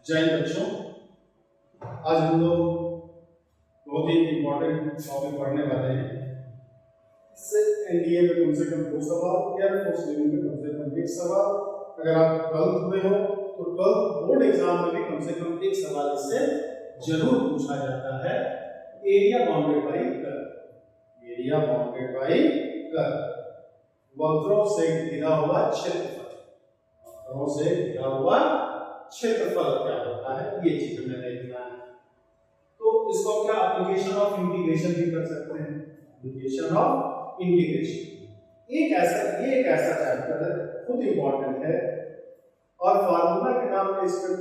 जय बच्चों, आज हम लोग बहुत ही इम्पोर्टेंट टॉपिक पढ़ने वाले हैं। इससे एनडीए में कम से कम 2 सवाल, एयरफोर्स नेवी में कम से कम 1 सवाल, अगर आप 12th में हो तो 12th बोर्ड एग्जाम में भी कम से कम 1 सवाल इससे जरूर पूछा जाता है। Area bounded by curve, area bounded by curve, वक्रों से घिरा हुआ क्षेत्रफल, वक्रों से घिरा हुआ क्षेत्रफल क्या होता है, ये चीज हमें देखना है। तो इसको क्या एप्लीकेशन ऑफ इंटीग्रेशन भी कर सकते हैं, एप्लीकेशन ऑफ इंटीग्रेशन। ये एक ऐसा चैप्टर है, बहुत इंपॉर्टेंट है और फार्मूला के नाम पे इसमें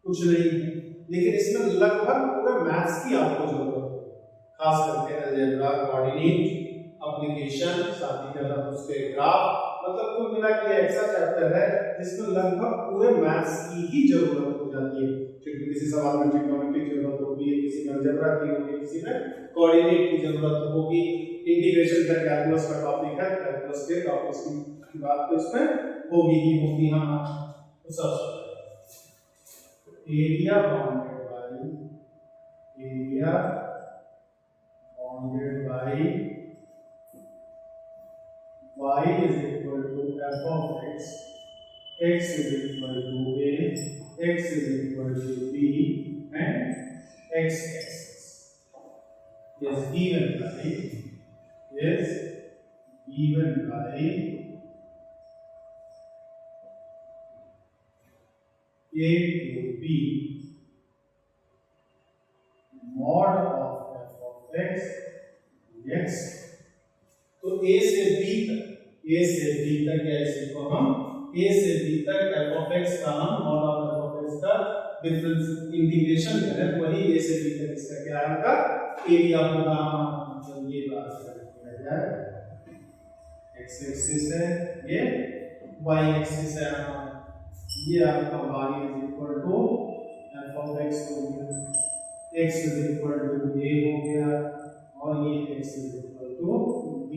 कुछ नहीं है, लेकिन इसमें लगभग पूरे मैथ्स की आपको जरूरत है, खास करके अलजेब्रा, कोऑर्डिनेट, एप्लीकेशन, साथ ही साथ उसके ग्राफ, मतलब कुल मिला के ऐसा चैप्टर है जिसमें लगभग पूरे मैथ्स की ही जरूरत हो जाती है। क्योंकि किसी सवाल में ट्रिग्नोमेट्री की जरूरत होगी, किसी में अलजेब्रा की होगी, किसी में कोऑर्डिनेट की जरूरत होगी, इंटीग्रेशन का कैलकुलस का टॉपिक है, कैलकुलस के टॉपिक्स की बात तो इसमें होगी ही होगी। हाँ, तो सबसे area bounded by y is equal to f of x is equal to a, x is equal to b, and x axis is given by a to b mod of f of x। तो a से b तक या इसको हम a से b तक f of x का हम mod of f of x का डिफरेंस इंटीग्रेशन करें, वही a से b तक इसका क्या होगा, एरिया होगा। मतलब ये बात किया जाए, x एक्सिस है, ये y एक्सिस है, ये आपका y is equal to f of x हो गया, x is equal to a हो गया और ये x is equal to b।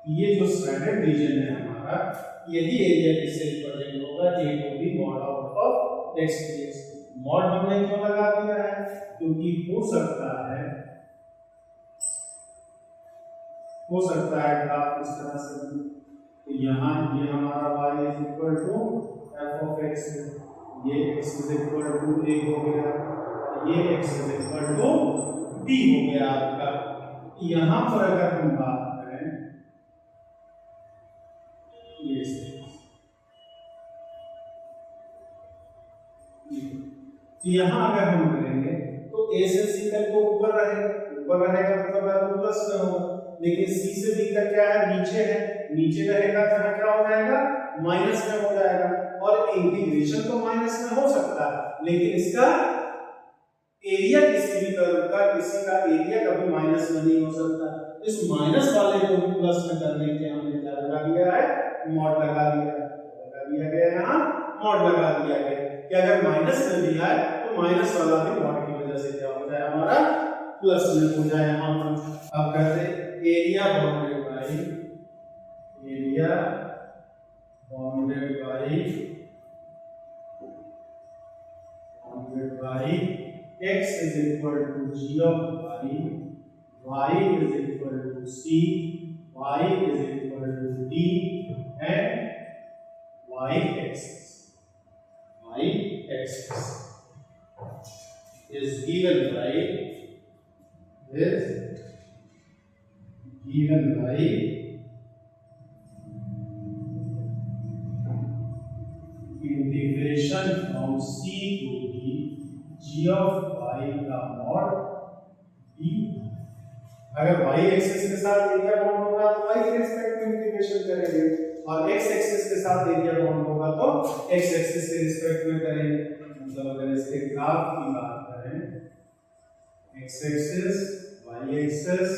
ये जो स्टैंडर्ड रीजन है हमारा, यही एरिया किससे रिप्रेजेंट होगा, a to b mod of x dx। Mod हमने क्यों लगा दिया है, क्योंकि हो सकता है ग्राफ इस तरह से, तो यहाँ ये हमारा y is equal to f of x, ये x is equal to a हो गया, ये x is equal to b हो गया आपका। यहाँ पर अगर हम बात करें ये से, तो यहाँ अगर हम करेंगे तो a से c तक तो ऊपर रहेगा मतलब प्लस में होगा, लेकिन c से b तक क्या है, नीचे रहेगा तो क्या हो जाएगा, माइनस में हो जाएगा। और इंटीग्रेशन तो माइनस में हो सकता है, लेकिन इसका एरिया किसी का एरिया कभी माइनस में नहीं हो सकता। इस माइनस वाले को भी प्लस में करने के हमने क्या लगा दिया है, मॉड लगा दिया गया यहाँ, मॉड लगा दिया गया कि अगर माइनस में दिया है तो माइनस वाला भी मॉड की वजह से क्या हो जाए, हमारा प्लस में हो जाए। यहाँ पर अब कहते हैं area bounded by x is equal to g of y is equal to c, y is equal to d, and y axis is given by integration from c to d g of y का mod d। अगर y axis के साथ area bound होगा तो y के respect में integration करेंगे, और x एक्सिस के साथ एरिया बाउंड होगा तो x एक्सिस के रिस्पेक्ट में करेंगे। मतलब अगर इसके ग्राफ की बात करें, x एक्सिस, y एक्सिस,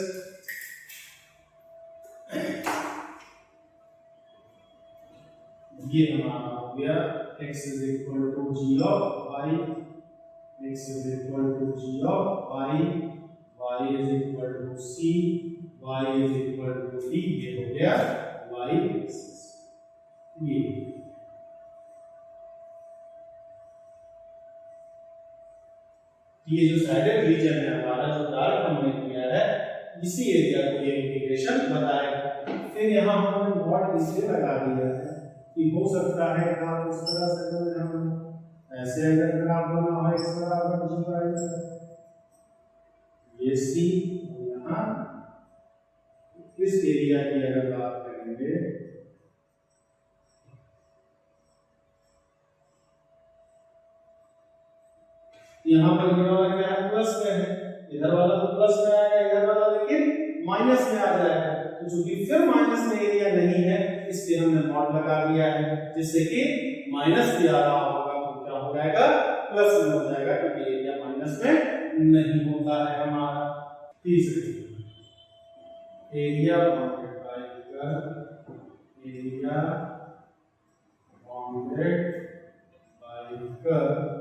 ये हमारा हो गया x is equal to g of y, x is equal to g of y, y is equal to c, y is equal to d। ये हो गया y एक्सिस। ये जो साइडेड रीजन है हमारा, जो डार्क हमने किया है, इसी एरिया को ये इंटीग्रेशन बताएगा। फिर यहाँ हमने नॉट इसलिए लगा दिया है कि हो सकता है ग्राफ इस तरह से बने, हम ऐसे अगर ग्राफ बना हो इस बराबर g बाई, ये c, यहाँ इस एरिया की अगर बात करेंगे, यहाँ पर ये वाला क्या है, प्लस में है, इधर वाला तो प्लस में आएगा, इधर वाला लेकिन माइनस में आ जाएगा। तो चूंकि फिर माइनस में एरिया नहीं है, इसलिए हमने नॉट लगा दिया है, जिससे कि माइनस भी आ रहा होगा तो क्या हो जाएगा, प्लस में हो जाएगा, क्योंकि एरिया माइनस में नहीं होता है हमारा। तीसरी area bounded by curve, area bounded by curve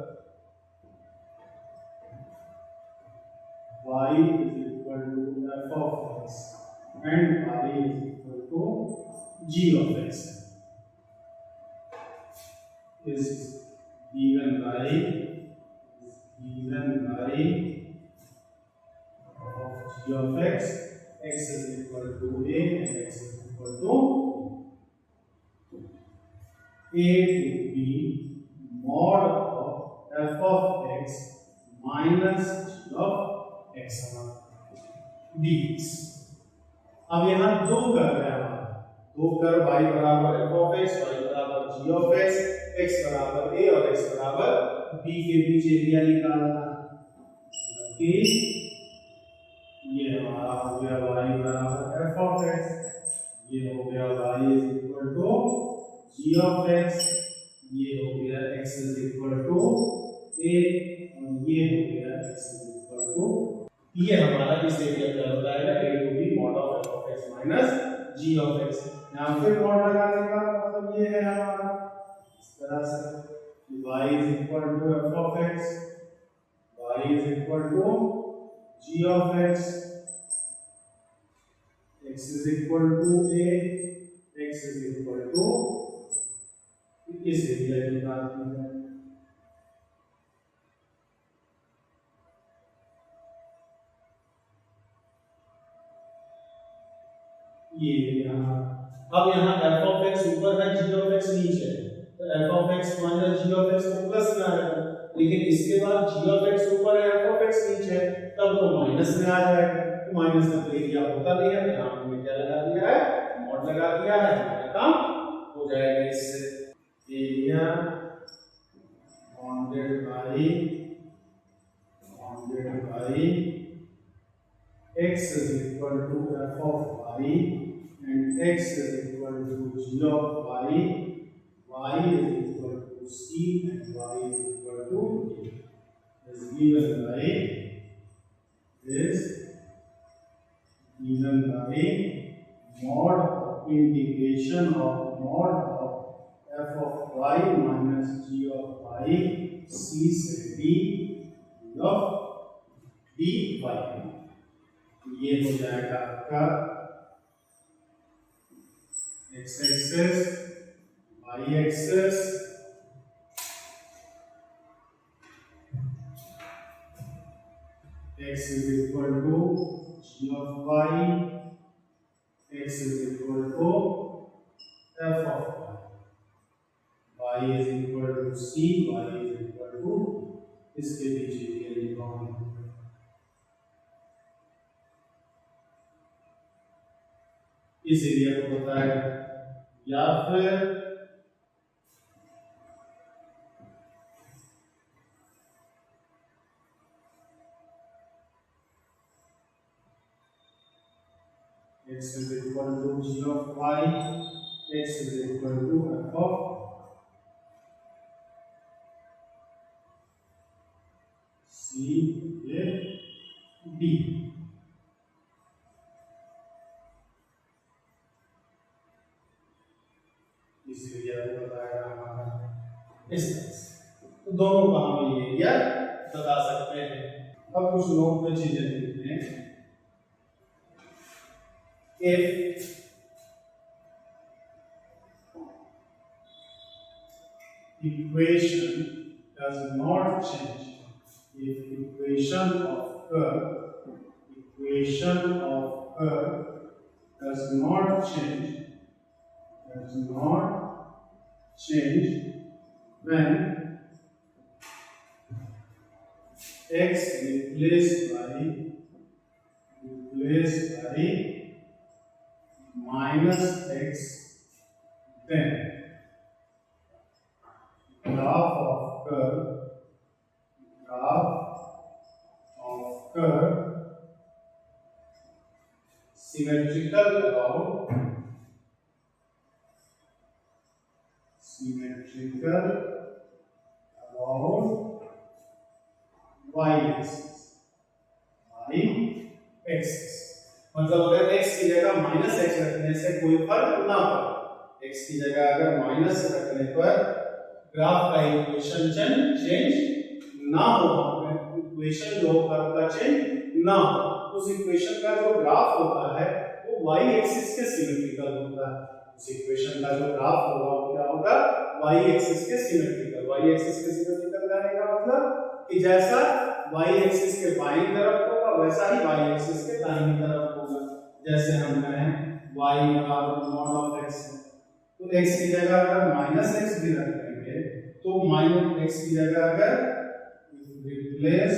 y is equal to f of x and y is equal to g of x is given by of g of x, x is equal to a and x is equal to a to b mod of f of x minus g of x dx। अब यहाँ दो कर रहे हैं हमारा, दो कर y बराबर f of x, y बराबर g of x, x बराबर a और x बराबर b के बीच एरिया निकालना है। कि ये हमारा हो गया y बराबर f of x, ये हो गया y is equal to g of x, ये हो गया x is equal to a और ये हो गया x is equal to, ये हमारा इस एरिया का होता है a to b mod of f of x minus g of x। यहाँ फिर मॉड लगाने का मतलब ये है हमारा इस तरह से y is equal to f of x, y is equal to g of x, x is equal to a, x is equal to इस एरिया की बात की है। ये यहाँ अब यहाँ f of x ऊपर है, g of x नीचे है, तो f of x minus g of x तो प्लस में आएगा, लेकिन इसके बाद g of x ऊपर है, f of x नीचे है, तब तो माइनस में आ जाएगा। तो माइनस में तो एरिया होता नहीं है, यहाँ हमने क्या लगा दिया है, मॉड लगा दिया है, हमारा काम हो जाएगा इससे। Area bounded by x is equal to f of y and x is equal to g of y, y is equal to c and y is equal to a is given by mod of integration of mod of f of y minus g of y c से d of dy। ये हो जाएगा आपका x axis, y axis, x is equal to g of y, x is equal to f of y, y is equal to c, y is equal to इसके पीछे के लिए bound इस area को बताएगा, या फिर x is equal to g of y, x is equal to f of c a d। इस एरिया को बताएगा हमारा इस तरह से। तो दोनों का हमें एरिया बता सकते हैं। अब कुछ नोट पे चीजें लिखते हैं। If equation does not change, if equation of curve does not change when x replaced by minus x, then graph of curve symmetrical about y-axis। मतलब अगर x की जगह माइनस x रखने से कोई फर्क ना पड़े, x की जगह अगर माइनस रखने पर ग्राफ का इक्वेशन चेंज ना हो, इक्वेशन जो कर्व का चेंज ना हो, उस इक्वेशन का जो ग्राफ होता है वो y एक्सिस के सिमेट्रिकल होता है। उस इक्वेशन का जो ग्राफ होगा वो क्या होगा, y एक्सिस के सिमेट्रिकल। y एक्सिस के सिमेट्रिकल रहने का मतलब कि जैसा y एक्सिस के बाईं तरफ होगा वैसा ही y एक्सिस के दाहिनी तरफ होगा। जैसे हम कहें y बराबर mod ऑफ x, तो x की जगह अगर माइनस x भी रख देंगे तो माइनस x की जगह अगर replace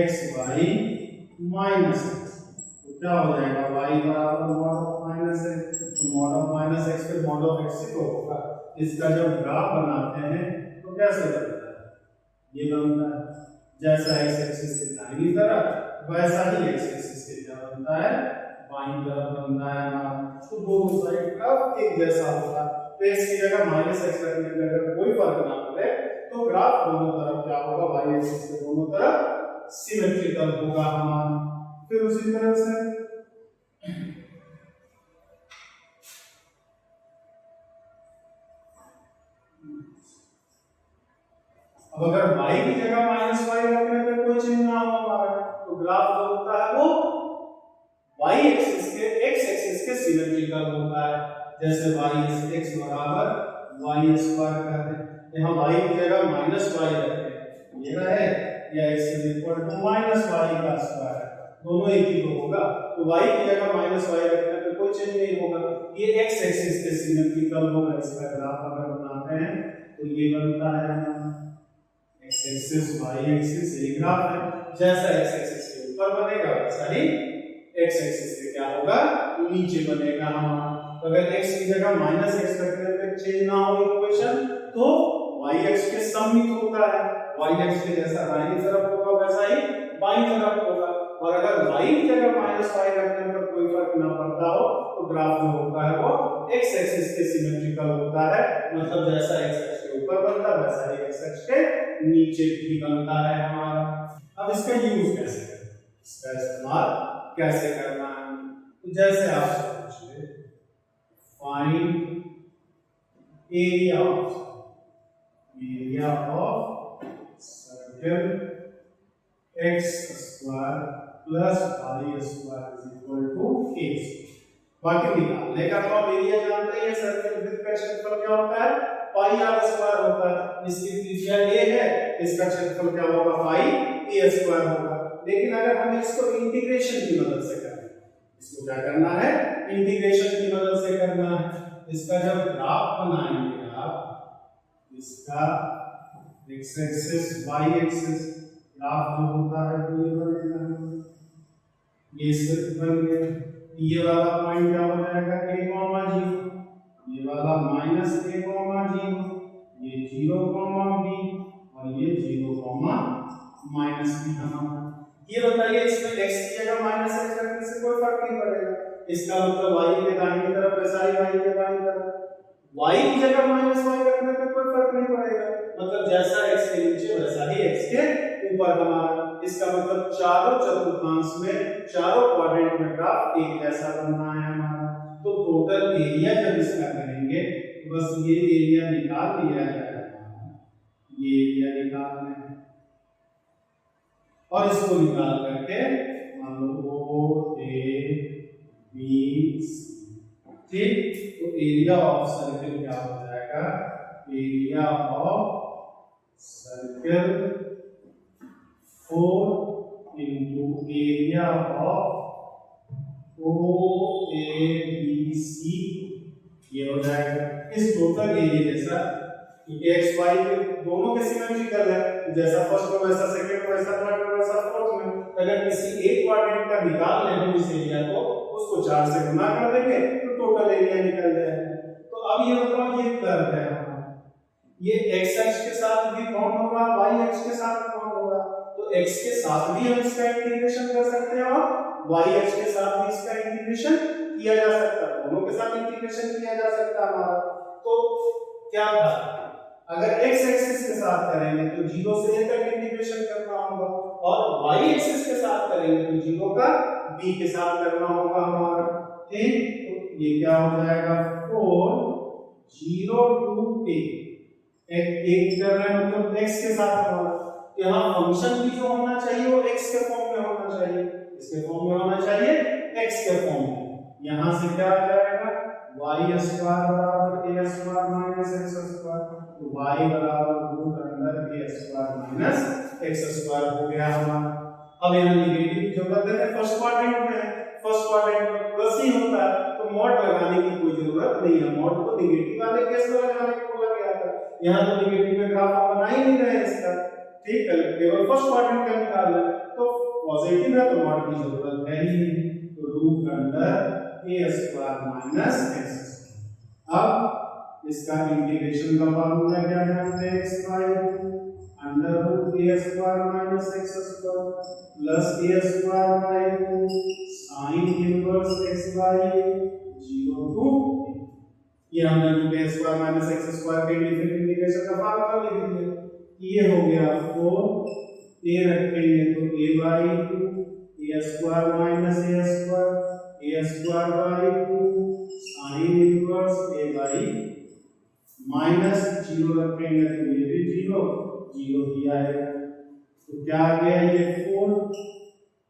x y minus x, तो क्या हो जाएगा y बराबर mod ऑफ माइनस x, तो mod ऑफ माइनस x पे mod ऑफ x से होगा। इसका जब ग्राफ बनाते हैं तो कैसे बनता है, ये बनता है जैसा x एक्सिस के दाहिनी तरफ वैसा ही x एक्सिस के क्या बनता है, बाईं तरफ बनता है हमारा। तो दोनों साइड का एक जैसा होगा। तो x की जगह माइनस x रखने पे अगर कोई फर्क ना पड़े तो ग्राफ दोनों तरफ क्या होगा, y एक्सिस के दोनों तरफ सिमेट्रिकल होगा हमारा। फिर उसी तरह से अब अगर y की जगह माइनस y रखने पे कोई चेंज ना हो हमारा, तो ग्राफ जो होता है वो y एक्सिस के x एक्सिस के सिमेट्रिकल होता है। जैसे y x बराबर y स्क्वायर कहते हैं, यहाँ y की जगह माइनस y रखते हैं, ये रहे या x is equal to minus y का स्क्वायर, दोनों एक ही तो होगा। तो y की जगह माइनस y रखने पे कोई चेंज नहीं होगा, ये x एक्सिस के सिमेट्रिकल होगा। इसका ग्राफ अगर बनाते हैं तो ये बनता है x एक्सिस y एक्सिस, ये ग्राफ है। जैसा x एक्सिस के ऊपर बनेगा वैसा ही x एक्सिस के क्या होगा, नीचे बनेगा हमारा। तो अगर x की जगह माइनस x रखने पे चेंज ना हो इक्वेशन तो y x के सममित होता है, y x के जैसा दाहिनी तरफ होगा वैसा ही बाईं तरफ होगा। और अगर y की जगह माइनस y रखने पर कोई फर्क ना पड़ता हो तो ग्राफ जो होता है वो x एक्सिस के सिमेट्रिकल होता है। मतलब जैसा x एक्सिस के ऊपर बनता है वैसा ही x एक्सिस के नीचे भी बनता है हमारा। अब इसका यूज कैसे करें, इसका इस्तेमाल कैसे करना है, तो जैसे आप पूछिए find area of circle x square plus y square is equal to a। बाकी निकालने का तो आप एरिया जानते हैं, सर्कल वृत्त का क्षेत्रफल क्या होता है, पाई r स्क्वायर होता है। इसकी त्रिज्या a है, इसका क्षेत्रफल क्या होगा, पाई a स्क्वायर होगा। लेकिन अगर हम इसको इंटीग्रेशन की मदद से करें, इसको क्या करना है, इंटीग्रेशन की मदद से करना है। इसका जब ग्राफ बनाएंगे आप, इसका x axis y axis graph जो होता है तो ये बनेगा, ये सिर्फ बन गया। ये वाला पॉइंट क्या हो जाएगा, a, 0, ये वाला माइनस a, 0, ये 0, b और ये 0, माइनस b हमारा। ये बताइए इसमें x की जगह माइनस x रखने से कोई फर्क नहीं पड़ेगा, इसका मतलब y के दाहिनी तरफ वैसा ही y के दाहिनी तरफ, y की जगह माइनस y रखने पे कोई फर्क नहीं पड़ेगा। मतलब जैसा x के नीचे वैसा ही x के ऊपर हमारा। इसका मतलब चारों चतुर्थांश में, चारों क्वाड्रेंट में ग्राफ एक जैसा बनना है हमारा। तो टोटल एरिया जब इसका करेंगे बस ये एरिया निकाल लिया जाएगा, ये एरिया निकालना है और इसको निकाल करके मान लो ओ ए बी सी, ठीक। तो एरिया ऑफ सर्कल क्या हो जाएगा, area of circle 4 into area of O A B C, ये हो जाएगा इस टोटल एरिया जैसा, क्योंकि एक्स वाई के दोनों के सिमेट्रिकल है, जैसा फर्स्ट में वैसा सेकंड में वैसा थर्ड में वैसा फोर्थ में। अगर किसी एक क्वाड्रेंट का निकाल लें हम इस एरिया को, उसको 4 से गुना कर देंगे तो टोटल एरिया निकल जाएगा। तो अब ये बताओ ये कर्व है हमारा, ये x अक्ष के साथ भी बाउंड होगा, y अक्ष के साथ बाउंड होगा, तो x के साथ भी हम इसका इंटीग्रेशन कर सकते हैं और y अक्ष के साथ भी इसका इंटीग्रेशन किया जा सकता है, दोनों के साथ इंटीग्रेशन किया जा सकता है हमारा। तो क्या था, अगर x एक्सिस के साथ करेंगे तो 0 से a तक इंटीग्रेशन करना होगा और y एक्सिस के साथ करेंगे तो 0 का b के साथ करना होगा हमारा, ठीक। तो ये क्या हो जाएगा 4 0 to a, एक कर रहे हैं मतलब x के साथ हमारा, यहाँ फंक्शन भी जो होना चाहिए वो x के फॉर्म में होना चाहिए, इसके फॉर्म में होना चाहिए x के फॉर्म में। यहाँ से क्या आ जाएगा y स्क्वायर बराबर a square minus x square, तो y बराबर root under a square minus x square हो गया हमारा। अब यहाँ नेगेटिव की जरूरत है, फर्स्ट क्वाड्रेंट में है, फर्स्ट क्वाड्रेंट में प्लस ही होता है तो मॉड लगाने की कोई जरूरत नहीं है, मॉड तो नेगेटिव वाले केस में लगाने को बोला गया था, यहाँ तो नेगेटिव में ग्राफ आप बना ही नहीं रहे इसका, ठीक है, केवल फर्स्ट क्वाड्रेंट का निकाल रहे, तो पॉजिटिव है तो मॉड की जरूरत है ही नहीं, तो root under a square minus x square. अब इसका इंटीग्रेशन का फार्मूला क्या जानते हैं, x by under root a square minus x square plus a square by 2 sin inverse x by 0 to ये हमने root a square minus x square के integration का फार्मूला लिख दिया, ये हो गया 4 a रखेंगे तो a by 2 a square minus a square a square by 2 sin inverse a by minus 0 रखेंगे तो ये भी 0 0 ही आएगा, तो क्या आ गया ये 4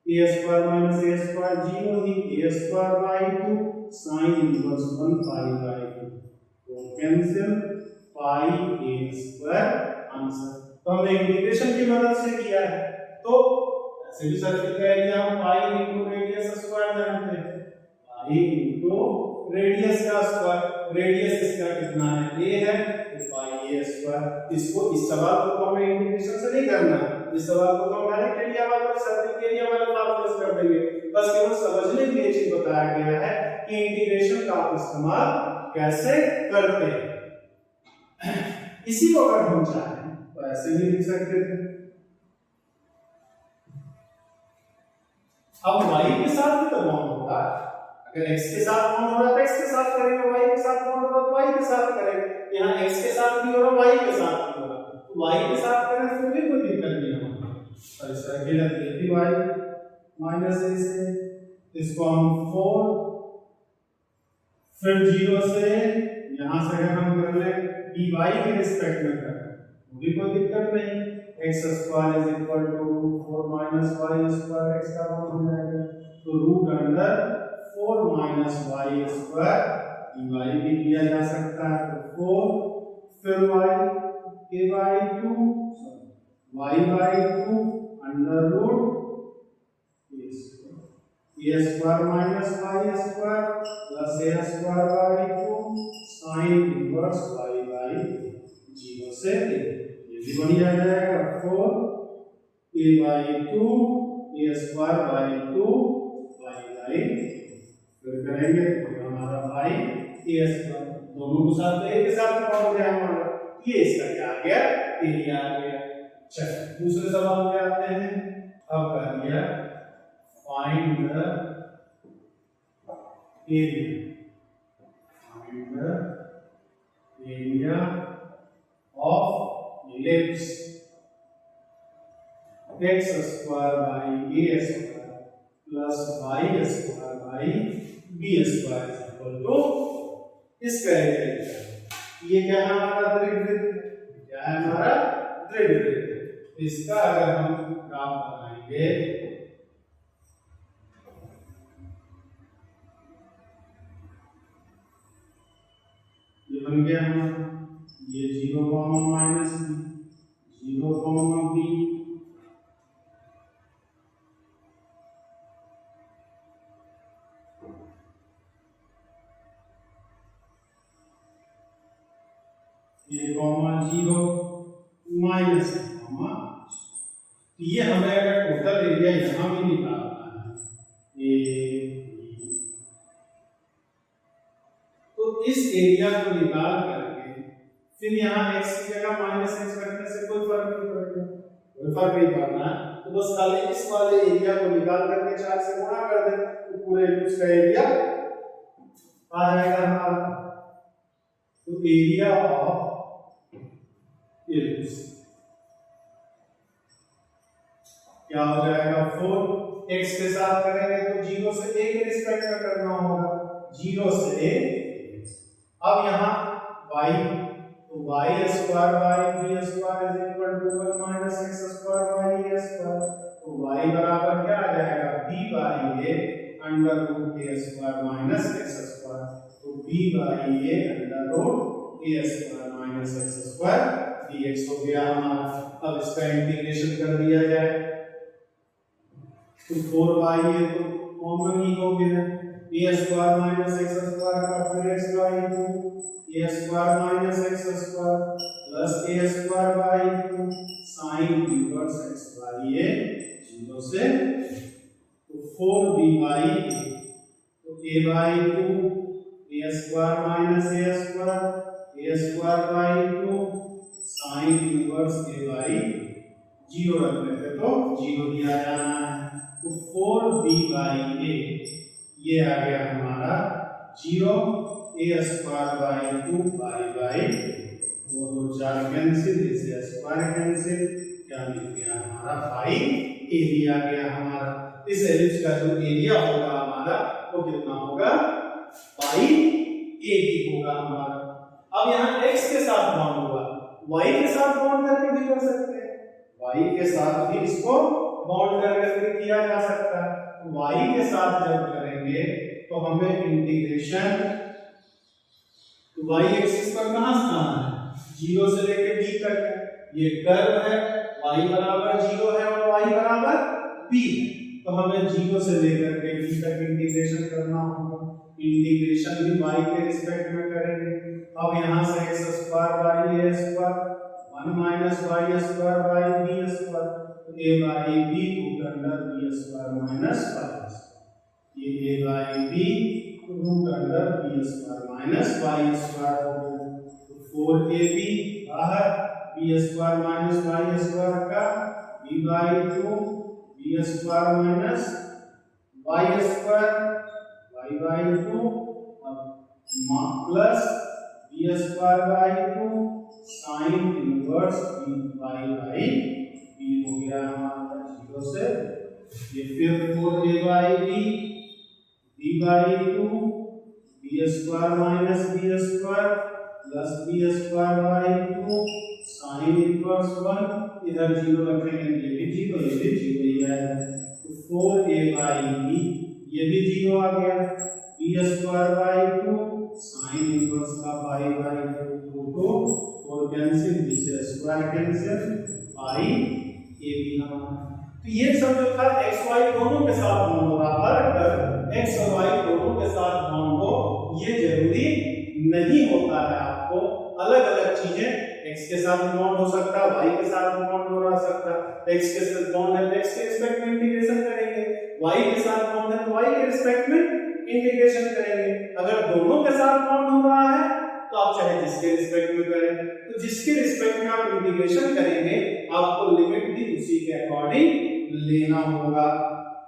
a square minus a square 0 he a square by 2 sin inverse 1 pi by 2, तो cancel pi a square answer. तो हमने इंटीग्रेशन की मदद से किया है, तो ऐसे भी सर्किल का एरिया हम पाई इनटू रेडियस स्क्वायर जानते हैं, पाई इनटू रेडियस का स्क्वायर, रेडियस इसका कितना है a है तो पाई a स्क्वायर। इसको इस सवाल को तो हमें इंटीग्रेशन से नहीं करना है, इस सवाल को तो हम डायरेक्ट एरिया वाला सर्किल एरिया वाला फार्मूला कर देंगे, बस केवल समझने के लिए चीज बताया गया है कि इंटीग्रेशन का आप इस्तेमाल कैसे करते हैं। इसी को अगर हम चाहें तो ऐसे भी लिख सकते थे, अब y के साथ भी तो बाउंड होगा, अगर x के साथ बाउंड हो रहा है तो x के साथ करेंगे, y के साथ बाउंड हो रहा है तो y के साथ करेंगे, यहाँ x के साथ भी हो रहा है y के साथ भी हो रहा है, तो y के साथ करें तो भी कोई दिक्कत नहीं होगा। और इसका गिनत ये भी y माइनस a से, इसको हम 4 फिर 0 से यहाँ से अगर हम कर ले dy के रिस्पेक्ट में करें तो भी कोई दिक्कत नहीं, x स्क्वायर is equal to 4 minus y square x का मान हो जाएगा, तो root under 4 minus y square dy भी किया जा सकता है, तो 4 फिर y a by 2 y by 2 under root a square minus y square plus a square by 2 sin inverse y by 0 से a, ये भी बढ़िया आ जाएगा 4 a by 2 a square by 2 y by, फिर करेंगे तो हमारा y a स्क्वायर, दोनों को साथ a के साथ पहुंच गया हमारा, ये इसका क्या आ गया एरिया आ गया। चलिए दूसरे सवाल पे आते हैं, अब कर दिया find the area, find the area of ellipse x square by a square plus y square by b square equal to इसका एरिया। ये क्या है हमारा दृढ़ वृत्त, क्या है हमारा दृढ़ वृत्त। इसका अगर हम ग्राफ बनाएंगे ये बन गया हमारा, ये 0, माइनस बी, 0, बी, ये कॉमा 0 माइनस कॉमा। ये हमें अगर टोटल एरिया यहां भी निकालना है तो इस एरिया को निकाल करके फिर यहाँ x की जगह -x रखने से कोई फर्क नहीं पड़ेगा, कोई फर्क नहीं पड़ना है। तो बस खाली इस वाले एरिया को निकाल करके 4 से गुणा कर दे तो पूरे एलिप्स का एरिया आ जाएगा हमारा। तो एरिया ऑफ एलिप्स क्या हो जाएगा 4। x के साथ करेंगे तो 0 से a के रिस्पेक्ट में करना होगा, 0 से a। अब यहाँ y, तो y square by b square is equal to 1 minus x square by a square. तो y बराबर क्या आ जाएगा b by a under root a square minus x square. तो b by a under root a square minus x square dx हो गया हमारा। अब इसका इंटीग्रेशन कर दिया जाए तो 4 तो कॉमन ही हो गया, a square minus x square का फिर x by 2 a square minus x square plus a square by 2 sin inverse x by a 0 से। तो 4b बाई a, तो a by 2 a square minus a square by 2 sin inverse a by 0 रख लेते तो 0 दिया जाना है। तो 4b बाई a ये आ गया हमारा 0, a square by 2 by 2 4 cancel, इसे स्क्वायर कैंसिल, क्या मिल गया हमारा पाई a भी आ गया हमारा। इस एलिप्स का जो एरिया होगा हमारा वो कितना होगा पाई a भी होगा हमारा। अब यहाँ x के साथ बॉन्ड हुआ, y के साथ बॉन्ड करके भी कर सकते हैं, y के साथ भी इसको बॉन्ड करके किया जा सकता है। तो y के साथ जब करेंगे तो हमें इंटीग्रेशन, तो y एक्सिस पर कहां से आना है 0 से लेके b तक, ये कर्व है, y बराबर 0 है और y बराबर b है। तो हमें 0 से लेकर के b तक इंटीग्रेशन करना होगा। इंटीग्रेशन भी y के रिस्पेक्ट में करेंगे। अब यहां से x square by a square 1 minus y square by b square, तो a by b root under b square minus y square, ये a by b root under b square minus y square हो गया। तो 4ab बाहर b square minus y square का b by 2 b square minus y square y by 2 plus b square by 2 sin inverse b by b हो गया हमारा 0 से। ये फिर 4a by b by 2 b square minus b square plus b square by 2 sin inverse 1, इधर 0 रखेंगे ये भी 0 ही आएगा। तो 4a बाई b ये भी 0 आ गया, b square by 2 sin inverse का पाई बाई 2 और कैंसिल, b से स्क्वायर कैंसिल, पाई a भी हमारा। तो ये सब जो था x y दोनों के साथ बॉन्ड हो रहा है। अगर x और y दोनों के साथ बॉन्ड हो ये जरूरी नहीं होता है, आपको अलग अलग चीजें x के साथ बॉन्ड हो सकता है, y के साथ बॉन्ड हो रहा सकता है। x के साथ बॉन्ड है तो x के रिस्पेक्ट में इंटीग्रेशन करेंगे, y के साथ बॉन्ड है तो y के रिस्पेक्ट में इंटीग्रेशन करेंगे। अगर दोनों के साथ बॉन्ड हो रहा है तो आप चाहे जिसके रिस्पेक्ट में करें, तो जिसके रिस्पेक्ट में आप इंटीग्रेशन करेंगे आपको लिमिट भी उसी के अकॉर्डिंग लेना होगा।